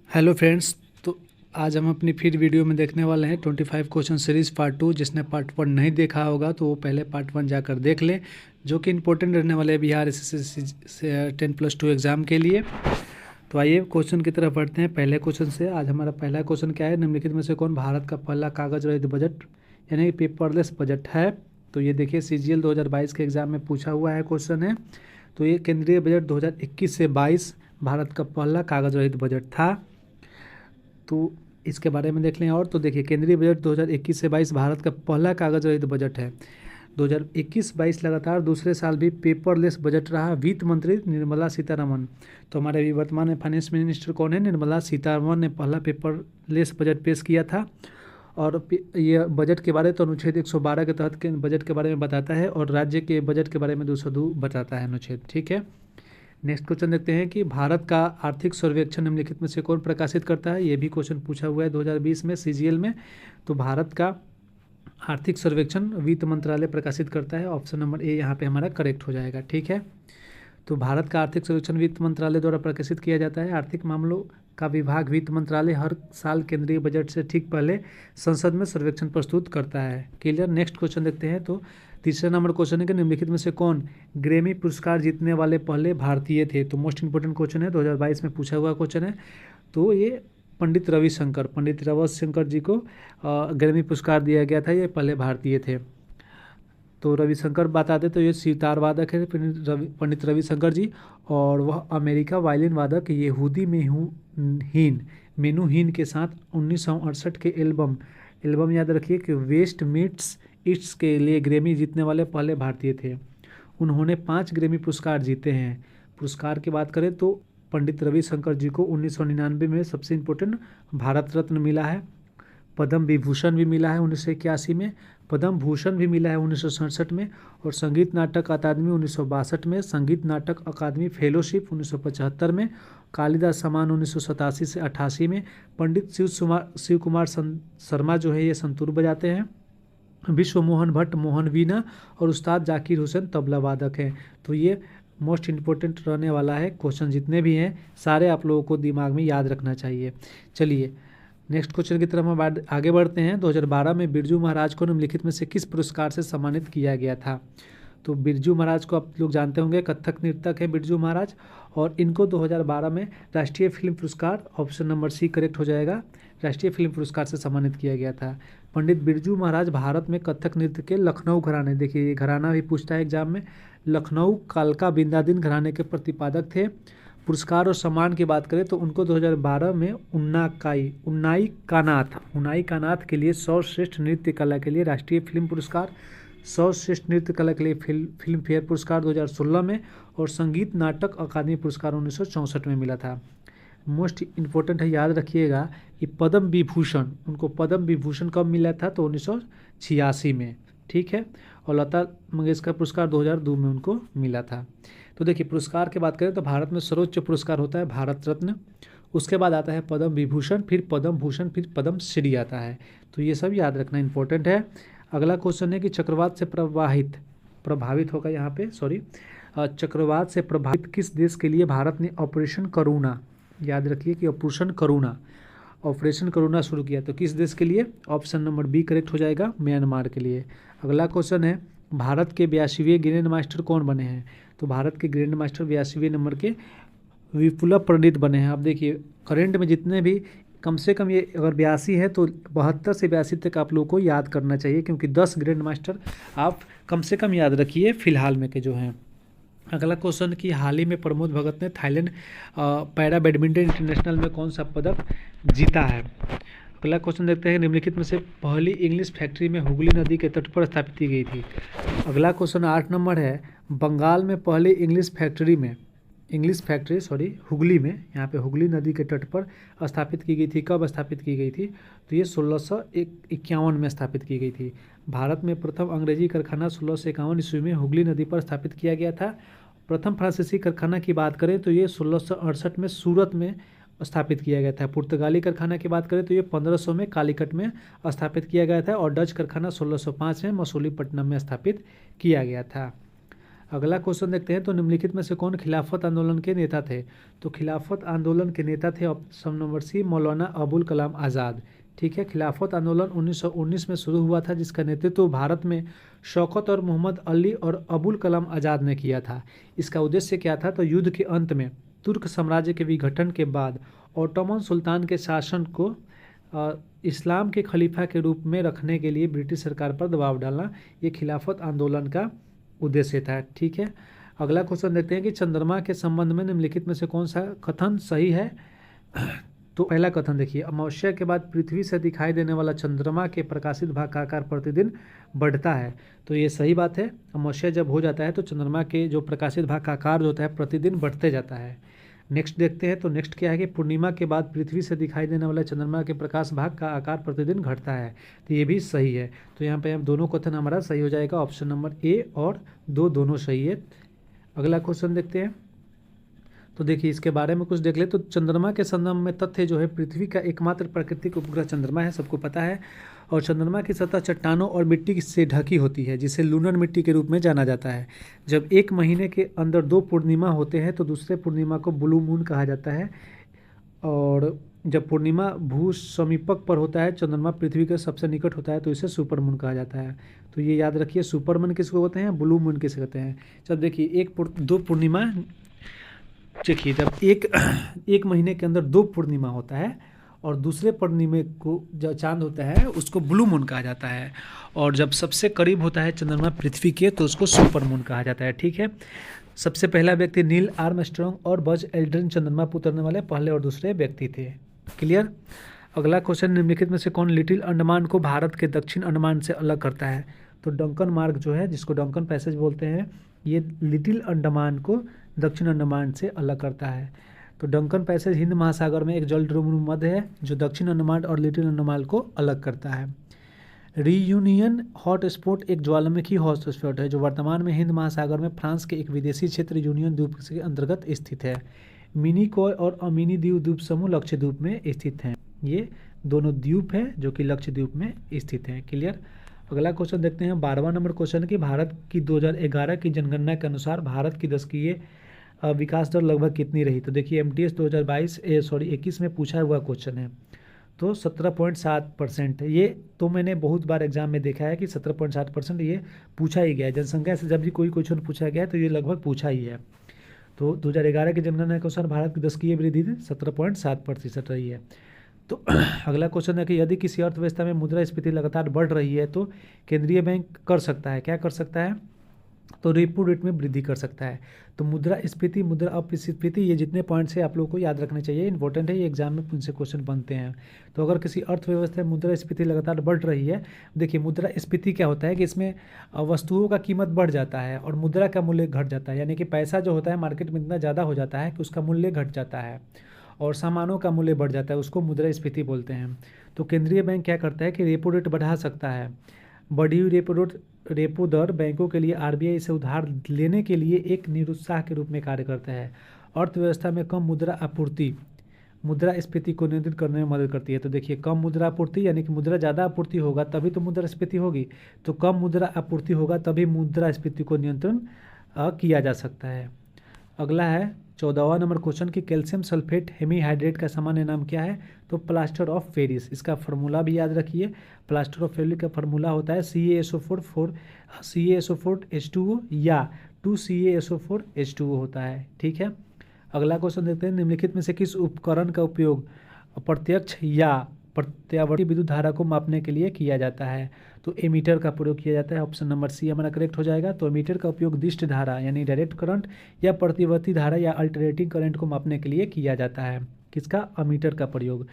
Hello friends. तो आज हम अपनी फिर वीडियो में देखने वाले हैं 25 क्वेश्चन सीरीज़ पार्ट 2। जिसने पार्ट 1 नहीं देखा होगा तो वो पहले पार्ट 1 जाकर देख लें, जो कि इम्पोर्टेंट रहने वाले हैं बिहार एसएससी से 10+2 एग्ज़ाम के लिए। तो आइए क्वेश्चन की तरफ बढ़ते हैं। पहले क्वेश्चन से आज हमारा पहला क्वेश्चन क्या है, निम्नलिखित में से कौन भारत का पहला कागज रहित बजट यानी पेपरलेस बजट है। तो ये देखिए CGL 2022 के एग्ज़ाम में पूछा हुआ है क्वेश्चन है। तो ये केंद्रीय बजट 2021 से 22 भारत का पहला कागज रहित बजट था। तो इसके बारे में देख लें। और तो देखिए केंद्रीय बजट 2021 से 22 भारत का पहला कागज रहित बजट है। 2021-22 लगातार दूसरे साल भी पेपरलेस बजट रहा। वित्त मंत्री निर्मला सीतारमण, तो हमारे अभी वर्तमान में फाइनेंस मिनिस्टर कौन है, निर्मला सीतारमण ने पहला पेपरलेस बजट पेश किया था। और ये बजट के बारे तो अनुच्छेद 112 के तहत के बजट के बारे में बताता है, और राज्य के बजट के बारे में 202 बताता है अनुच्छेद। ठीक है, नेक्स्ट क्वेश्चन देखते हैं कि भारत का आर्थिक सर्वेक्षण निम्नलिखित में से कौन प्रकाशित करता है। ये भी क्वेश्चन पूछा हुआ है 2020 में CGL में। तो भारत का आर्थिक सर्वेक्षण वित्त मंत्रालय प्रकाशित करता है। ऑप्शन नंबर ए यहाँ पे हमारा करेक्ट हो जाएगा। ठीक है, तो भारत का आर्थिक सर्वेक्षण वित्त मंत्रालय द्वारा प्रकाशित किया जाता है। आर्थिक मामलों का विभाग वित्त मंत्रालय हर साल केंद्रीय बजट से ठीक पहले संसद में सर्वेक्षण प्रस्तुत करता है। क्लियर। नेक्स्ट क्वेश्चन देखते हैं। तो तीसरा नंबर क्वेश्चन है कि निम्नलिखित में से कौन ग्रैमी पुरस्कार जीतने वाले पहले भारतीय थे। तो मोस्ट इंपोर्टेंट क्वेश्चन है, 2022 में पूछा हुआ क्वेश्चन है। तो ये पंडित रविशंकर जी को ग्रैमी पुरस्कार दिया गया था। ये पहले भारतीय थे। तो रविशंकर बता दें तो ये सितार वादक है पंडित रविशंकर जी, और वह अमेरिका वायलिन वादक यहूदी मेनूहीन के साथ 1968 के एल्बम याद रखिए कि वेस्ट मीट्स ईस्ट के लिए ग्रैमी जीतने वाले पहले भारतीय थे। उन्होंने 5 ग्रैमी पुरस्कार जीते हैं। पुरस्कार की बात करें तो पंडित रविशंकर जी को 1999 में सबसे इम्पोर्टेंट भारत रत्न मिला है। पद्म विभूषण भी मिला है 1981 में, पद्म भूषण भी मिला है 1967 में, और संगीत नाटक अकादमी 1962 में, संगीत नाटक अकादमी फेलोशिप 1975 में, कालिदास सम्मान 1987 से 88 में। पंडित शिव कुमार शर्मा जो है ये संतूर बजाते हैं। विश्व मोहन भट्ट मोहन वीणा, और उस्ताद जाकिर हुसैन तबला वादक हैं। तो ये मोस्ट इम्पोर्टेंट रहने वाला है। क्वेश्चन जितने भी हैं सारे आप लोगों को दिमाग में याद रखना चाहिए। चलिए नेक्स्ट क्वेश्चन की तरफ हम आगे बढ़ते हैं। 2012 में बिरजू महाराज को निम्नलिखित में से किस पुरस्कार से सम्मानित किया गया था। तो बिरजू महाराज को आप लोग जानते होंगे, कथक नर्तक है बिरजू महाराज, और इनको 2012 में राष्ट्रीय फिल्म पुरस्कार, ऑप्शन नंबर सी करेक्ट हो जाएगा, राष्ट्रीय फिल्म पुरस्कार से सम्मानित किया गया था। पंडित बिरजू महाराज भारत में कथक नृत्य के लखनऊ घराने, देखिए ये घराना भी पूछता है एग्जाम में, लखनऊ कालका बिंदादिन घराने के प्रतिपादक थे। पुरस्कार और सम्मान की बात करें तो उनको 2012 में उन्नाई कानाथ के लिए सर्वश्रेष्ठ नृत्य कला के लिए राष्ट्रीय फिल्म पुरस्कार, सर्वश्रेष्ठ नृत्य कला के लिए फिल्म फेयर पुरस्कार 2016 में, और संगीत नाटक अकादमी पुरस्कार 1964 में मिला था। मोस्ट इम्पोर्टेंट है, याद रखिएगा कि पद्म विभूषण, उनको पद्म विभूषण कब मिला था तो 1986 में। ठीक है, और लता मंगेशकर पुरस्कार 2002 में उनको मिला था। तो देखिए पुरस्कार की बात करें तो भारत में सर्वोच्च पुरस्कार होता है भारत रत्न, उसके बाद आता है पद्म विभूषण, फिर पद्म भूषण, फिर पद्म श्री आता है। तो ये सब याद रखना इंपॉर्टेंट है। अगला क्वेश्चन है कि चक्रवात से प्रभावित होगा यहाँ पे चक्रवात से प्रभावित किस देश के लिए भारत ने ऑपरेशन करुणा, याद रखिए कि ऑपरेशन करुणा शुरू किया। तो किस देश के लिए, ऑप्शन नंबर बी करेक्ट हो जाएगा, म्यांमार के लिए। अगला क्वेश्चन है भारत के 82वें ग्रैंड मास्टर कौन बने हैं। तो भारत के ग्रैंड मास्टर 82वें नंबर के विपुला पंडित बने हैं। आप देखिए करेंट में जितने भी कम से कम ये अगर 82 है तो 72 से 82 तक आप लोगों को याद करना चाहिए, क्योंकि 10 ग्रैंड मास्टर आप कम से कम याद रखिए फिलहाल में के जो हैं। अगला क्वेश्चन कि हाल ही में प्रमोद भगत ने थाईलैंड पैरा बैडमिंटन इंटरनेशनल में कौन सा पदक जीता है। अगला क्वेश्चन देखते हैं निम्नलिखित में से पहली इंग्लिश फैक्ट्री में हुगली नदी के तट पर स्थापित की गई थी। अगला क्वेश्चन 8 नंबर है, बंगाल में पहली इंग्लिश फैक्ट्री हुगली में, यहाँ पे हुगली नदी के तट पर स्थापित की गई थी। कब स्थापित की गई थी तो ये 1651 में स्थापित की गई थी। भारत में प्रथम अंग्रेजी कारखाना 1651 ईस्वी में हुगली नदी पर स्थापित किया गया था। प्रथम फ्रांसीसी कारखाना की बात करें तो ये 1668 में सूरत में स्थापित किया गया था। पुर्तगाली कारखाना की बात करें तो ये 1500 में कालीकट में स्थापित किया गया था, और डच कारखाना 1605 में मसूलीपट्टनम में स्थापित किया गया था। अगला क्वेश्चन देखते हैं, तो निम्नलिखित में से कौन खिलाफत आंदोलन के नेता थे? तो खिलाफत आंदोलन के नेता थे option number C Maulana Abul Kalam Azad. ठीक है, खिलाफत आंदोलन 1919 में शुरू हुआ था, जिसका नेतृत्व भारत में शौकत और मोहम्मद अली और अबुल कलाम आज़ाद ने किया था। इसका उद्देश्य क्या था? तो युद्ध के अंत में तुर्क साम्राज्य के विघटन के बाद ऑटोमन सुल्तान के शासन को इस्लाम के खलीफा के रूप में रखने के लिए ब्रिटिश सरकार पर दबाव डालना, ये खिलाफत आंदोलन का उद्देश्य था। ठीक है, अगला क्वेश्चन देखते हैं कि चंद्रमा के संबंध में निम्नलिखित में से कौन सा कथन सही है? तो पहला कथन देखिए, अमावस्या के बाद पृथ्वी से दिखाई देने वाला चंद्रमा के प्रकाशित भाग का आकार प्रतिदिन बढ़ता है। तो ये सही बात है, अमावस्या जब हो जाता है तो चंद्रमा के जो प्रकाशित भाग का आकार जो होता है प्रतिदिन बढ़ते जाता है। नेक्स्ट देखते हैं, तो नेक्स्ट क्या है कि पूर्णिमा के बाद पृथ्वी से दिखाई देने वाला चंद्रमा के प्रकाश भाग का आकार प्रतिदिन घटता है। तो ये भी सही है। तो यहाँ पे हम दोनों कथन हमारा सही हो जाएगा, ऑप्शन नंबर ए और दो दोनों सही है। अगला क्वेश्चन देखते हैं, तो देखिए इसके बारे में कुछ देख ले। तो चंद्रमा के संबंध में तथ्य जो है, पृथ्वी का एकमात्र प्राकृतिक उपग्रह चंद्रमा है, सबको पता है। और चंद्रमा की सतह चट्टानों और मिट्टी से ढकी होती है, जिसे लूनर मिट्टी के रूप में जाना जाता है। जब एक महीने के अंदर 2 पूर्णिमा होते हैं तो दूसरे पूर्णिमा को ब्लू मून कहा जाता है। और जब पूर्णिमा भू समीपक पर होता है, चंद्रमा पृथ्वी के सबसे निकट होता है, तो इसे सुपर मून कहा जाता है। तो ये याद रखिए, सुपर मून किसको कहते हैं, ब्लू मून किसे कहते हैं। जब देखिए दो पूर्णिमा, देखिए जब एक महीने के अंदर 2 पूर्णिमा होता है और दूसरे पूर्णिमे को जो चांद होता है उसको ब्लू मून कहा जाता है। और जब सबसे करीब होता है चंद्रमा पृथ्वी के तो उसको सुपर मून कहा जाता है। ठीक है, सबसे पहला व्यक्ति नील आर्मस्ट्रॉन्ग और बज एल्ड्रिन चंद्रमा पर उतरने वाले पहले और दूसरे व्यक्ति थे। क्लियर। अगला क्वेश्चन, निम्नलिखित में से कौन लिटिल अंडमान को भारत के दक्षिण अंडमान से अलग करता है? तो डंकन मार्ग जो है, जिसको डंकन पैसेज बोलते हैं, ये लिटिल अंडमान को दक्षिण अंडमान से अलग करता है। तो डंकन पैसेज हिंद महासागर में एक जलद्रोणी मध्य है जो दक्षिण अंडमान और लिटिल अंडमान को अलग करता है। रीयूनियन हॉटस्पॉट एक ज्वालामुखी हॉटस्पॉट है जो वर्तमान में हिंद महासागर में फ्रांस के एक विदेशी क्षेत्र यूनियन द्वीप के अंतर्गत स्थित है। मिनिकॉय और अमीनी द्वीप समूह लक्षद्वीप में स्थित हैं। ये दोनों द्वीप हैं जो कि लक्षद्वीप में स्थित हैं। क्लियर। अगला क्वेश्चन देखते हैं, 12वां नंबर क्वेश्चन कि भारत की 2011 की जनगणना के अनुसार भारत की दशकीय विकास दर लगभग कितनी रही? तो देखिए MTS 2021 में पूछा हुआ क्वेश्चन है, तो 17.7%। ये तो मैंने बहुत बार एग्जाम में देखा है कि 17.7% ये पूछा ही गया है। जनसंख्या से जब भी कोई क्वेश्चन पूछा गया है तो ये लगभग पूछा ही है। तो 2011 की जनगणना के अनुसार भारत की दशकीय वृद्धि 17.7% रही है। तो अगला क्वेश्चन है कि यदि किसी अर्थव्यवस्था में मुद्रास्फीति लगातार बढ़ रही है तो केंद्रीय बैंक कर सकता है, क्या कर सकता है? तो रेपो रेट में वृद्धि कर सकता है। तो मुद्रास्फीति, मुद्रा अपस्फीति, ये जितने पॉइंट्स हैं आप लोगों को याद रखने चाहिए, इंपॉर्टेंट है, ये एग्जाम में उनसे क्वेश्चन बनते हैं। तो अगर किसी अर्थव्यवस्था में मुद्रास्फीति लगातार बढ़ रही है, देखिए मुद्रास्फीति क्या होता है कि इसमें वस्तुओं का कीमत बढ़ जाता है और मुद्रा का मूल्य घट जाता है, यानी कि पैसा जो होता है मार्केट में इतना ज़्यादा हो जाता है कि उसका मूल्य घट जाता है और सामानों का मूल्य बढ़ जाता है, उसको मुद्रास्फीति बोलते हैं। तो केंद्रीय बैंक क्या करता है कि रेपो रेट बढ़ा सकता है। बढ़ी हुई रेपो दर बैंकों के लिए RBI से उधार लेने के लिए एक निरुत्साह के रूप में कार्य करता है। अर्थव्यवस्था में कम मुद्रा आपूर्ति मुद्रास्फीति को नियंत्रित करने में मदद करती है। तो देखिए कम मुद्रा आपूर्ति यानी कि मुद्रा ज़्यादा आपूर्ति होगा तभी तो मुद्रास्फीति होगी, तो कम मुद्रा आपूर्ति होगा तभी मुद्रास्फीति को नियंत्रण किया जा सकता है। अगला है 14वां नंबर क्वेश्चन कि कैल्शियम सल्फेट हेमीहाइड्रेट का सामान्य नाम क्या है? तो प्लास्टर ऑफ पेरिस। इसका फार्मूला भी याद रखिए, प्लास्टर ऑफ पेरिस का फार्मूला होता है CaSO4H2O या 2CaSO4H2O होता है। ठीक है, अगला क्वेश्चन देखते हैं, निम्नलिखित में से किस उपकरण का उपयोग प्रत्यक्ष या प्रत्यावर्ती विद्युत धारा को मापने के लिए किया जाता है? तो एमीटर का प्रयोग किया जाता है, ऑप्शन नंबर सी हमारा करेक्ट हो जाएगा। तो एमीटर का उपयोग दिष्ट धारा यानी डायरेक्ट करंट या प्रतिवर्ती धारा या अल्टरनेटिंग करंट को मापने के लिए किया जाता है। किसका? अमीटर का प्रयोग।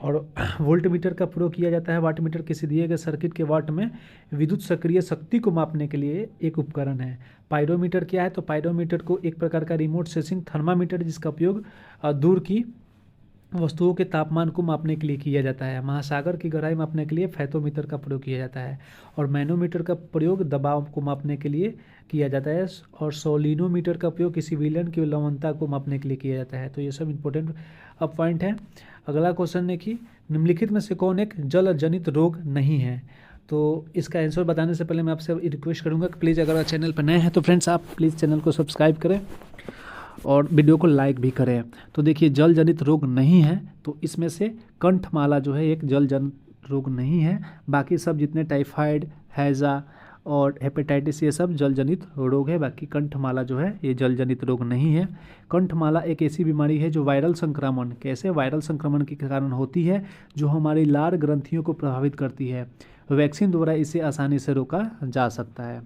और वोल्ट मीटर का प्रयोग किया जाता है। वाट मीटर किसी दिए गए सर्किट के वाट में विद्युत सक्रिय शक्ति को मापने के लिए एक उपकरण है। पाइरोमीटर क्या है? तो पाइरोमीटर को एक प्रकार का रिमोट सेंसिंग थर्मामीटर जिसका उपयोग दूर की वस्तुओं के तापमान को मापने के लिए किया जाता है। महासागर की गहराई मापने के लिए फैथोमीटर का प्रयोग किया जाता है। और मैनोमीटर का प्रयोग दबाव को मापने के लिए किया जाता है। और सोलिनोमीटर का उपयोग किसी विलयन की लवणता को मापने के लिए किया जाता है। तो ये सब इंपॉर्टेंट पॉइंट है। अगला क्वेश्चन है कि निम्नलिखित में से कौन एक जल जनित रोग नहीं है? तो इसका आंसर बताने से पहले मैं आपसे रिक्वेस्ट करूंगा कि प्लीज़ अगर आप चैनल पर नए हैं तो फ्रेंड्स आप प्लीज़ चैनल को सब्सक्राइब करें और वीडियो को लाइक भी करें। तो देखिए जल जनित रोग नहीं है, तो इसमें से कंठमाला जो है एक जल जनित रोग नहीं है। बाकी सब जितने टाइफाइड, हैजा और हेपेटाइटिस ये सब जल जनित रोग है। बाकी कंठमाला जो है ये जल जनित रोग नहीं है। कंठमाला एक ऐसी बीमारी है जो वायरल संक्रमण, कैसे वायरल संक्रमण के कारण होती है, जो हमारी लार ग्रंथियों को प्रभावित करती है। वैक्सीन द्वारा इसे आसानी से रोका जा सकता है।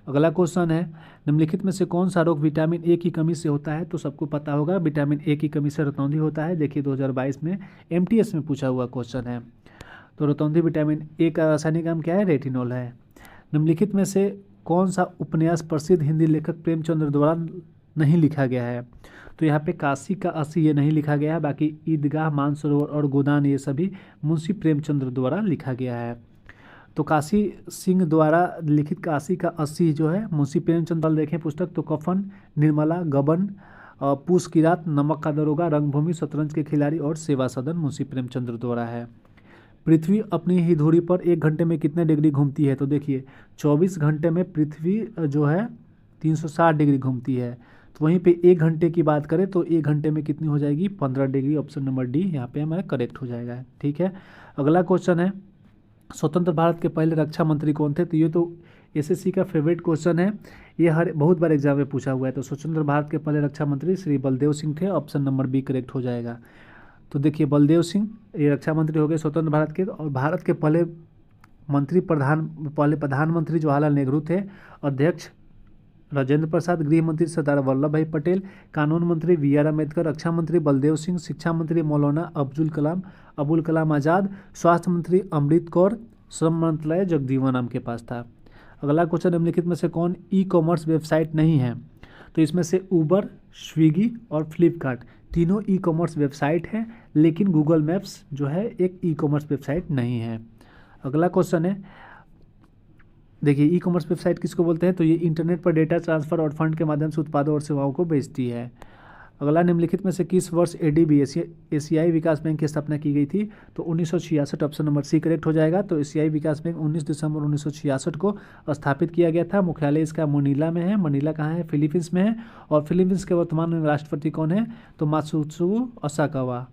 अगला क्वेश्चन है, निम्नलिखित में से कौन सा रोग विटामिन ए की कमी से होता है? तो सबको पता होगा विटामिन ए की कमी से रतौंधी होता है। देखिए 2022 में MTS में पूछा हुआ क्वेश्चन है। तो रतौंधी विटामिन ए का रासायनिक नाम क्या है? रेटिनॉल है। निम्नलिखित में से कौन सा उपन्यास प्रसिद्ध हिंदी लेखक प्रेमचंद्र द्वारा नहीं लिखा गया है? तो यहाँ पे काशी का अस्सी ये नहीं लिखा गया है। बाकी ईदगाह, मानसरोवर और गोदान ये सभी मुंशी प्रेमचंद्र द्वारा लिखा गया है। तो काशी सिंह द्वारा लिखित काशी का अस्सी जो है मुंशी प्रेमचंद देखें पुस्तक तो कफन, निर्मला, गबन, पूस की रात, नमक का दरोगा, रंगभूमि, शतरंज के खिलाड़ी और सेवा सदन मुंशी प्रेमचंद्र द्वारा है। पृथ्वी अपनी ही धुरी पर 1 घंटे में कितने डिग्री घूमती है? तो देखिए 24 घंटे में पृथ्वी जो है 360 डिग्री घूमती है। तो वहीं पे 1 घंटे की बात करें तो 1 घंटे में कितनी हो जाएगी? 15 डिग्री। ऑप्शन नंबर डी यहाँ पे हमारा करेक्ट हो जाएगा। ठीक है, अगला क्वेश्चन है, स्वतंत्र भारत के पहले रक्षा मंत्री कौन थे? तो ये तो SSC का फेवरेट क्वेश्चन है, ये हर बहुत बार एग्जाम में पूछा हुआ है। तो स्वतंत्र भारत के पहले रक्षा मंत्री श्री बलदेव सिंह थे। ऑप्शन नंबर बी करेक्ट हो जाएगा। तो देखिए बलदेव सिंह ये रक्षा मंत्री हो गए स्वतंत्र भारत के। और भारत के पहले प्रधानमंत्री जवाहरलाल नेहरू थे। अध्यक्ष राजेंद्र प्रसाद, गृह मंत्री सरदार वल्लभ भाई पटेल, कानून मंत्री BR अम्बेडकर, रक्षा मंत्री बलदेव सिंह, शिक्षा मंत्री मौलाना अबुल कलाम आज़ाद, स्वास्थ्य मंत्री अमृत कौर, श्रम मंत्रालय जगजीवन राम के पास था। अगला क्वेश्चन, निम्नलिखित में से कौन ई-कॉमर्स वेबसाइट नहीं है? तो इसमें से उबर, स्विगी और फ्लिपकार्ट तीनों ई-कॉमर्स वेबसाइट है, लेकिन गूगल मैप्स जो है एक ई-कॉमर्स वेबसाइट नहीं है। अगला क्वेश्चन है, देखिए ई-कॉमर्स वेबसाइट किसको बोलते हैं? तो ये इंटरनेट पर डेटा ट्रांसफर और फंड के माध्यम से उत्पादों और सेवाओं को बेचती है। अगला, निम्नलिखित में से किस वर्ष ADB एशियाई विकास बैंक की स्थापना की गई थी? तो 1966। ऑप्शन नंबर सी करेक्ट हो जाएगा। तो एशियाई विकास बैंक 19 दिसंबर 1966 को स्थापित किया गया था। मुख्यालय इसका मनीला में है। मनीला कहाँ है? फिलीपींस में है। और फिलीपींस के वर्तमान में राष्ट्रपति कौन है? तो मात्सुत्सु असाकावा।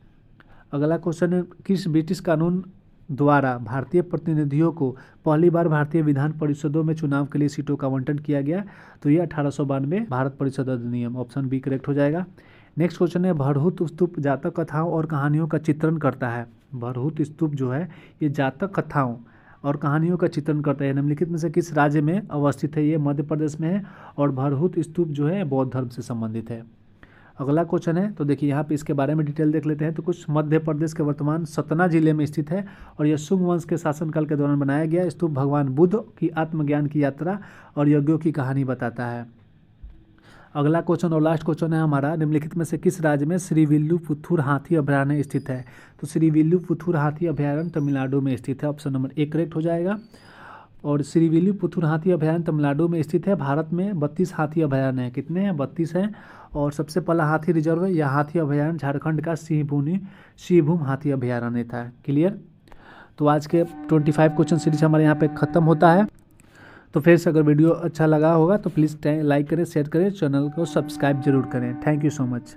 अगला क्वेश्चन है, किस ब्रिटिश कानून द्वारा भारतीय प्रतिनिधियों को पहली बार भारतीय विधान परिषदों में चुनाव के लिए सीटों का आवंटन किया गया? तो ये 1892 भारत परिषद अधिनियम। ऑप्शन बी करेक्ट हो जाएगा। नेक्स्ट क्वेश्चन है, भरहुत स्तूप जातक कथाओं और कहानियों का चित्रण करता है। भरहुत स्तूप जो है ये जातक कथाओं और कहानियों का चित्रण करता है। निम्नलिखित में से किस राज्य में अवस्थित है? ये मध्य प्रदेश में है। और भरहुत स्तूप जो है बौद्ध धर्म से संबंधित है। अगला क्वेश्चन है, तो देखिए यहाँ पे इसके बारे में डिटेल देख लेते हैं। तो कुछ मध्य प्रदेश के वर्तमान सतना जिले में स्थित है और यह शुंग वंश के शासनकाल के दौरान बनाया गया स्तूप भगवान बुद्ध की आत्मज्ञान की यात्रा और यज्ञों की कहानी बताता है। अगला क्वेश्चन और लास्ट क्वेश्चन है हमारा, निम्नलिखित में से किस राज्य में श्रीविल्लुपुथुर हाथी अभयारण्य स्थित है? तो श्रीविल्लुपुथुर हाथी अभयारण्य तमिलनाडु में स्थित है। ऑप्शन नंबर ए करेक्ट हो जाएगा। और श्रीविल्लुपुथुर हाथी अभयारण्य तमिलनाडु में स्थित है। भारत में 32 हाथी अभयारण्य हैं। कितने हैं? 32 हैं। और सबसे पहला हाथी रिजर्व है या हाथी अभयारण्य झारखंड का सिंहभूम हाथी अभयारण्य था। क्लियर? तो आज के 25 क्वेश्चन सीरीज हमारे यहाँ पे ख़त्म होता है। तो फिर से अगर वीडियो अच्छा लगा होगा तो प्लीज़ लाइक करें, शेयर करें, चैनल को सब्सक्राइब जरूर करें। Thank you so much.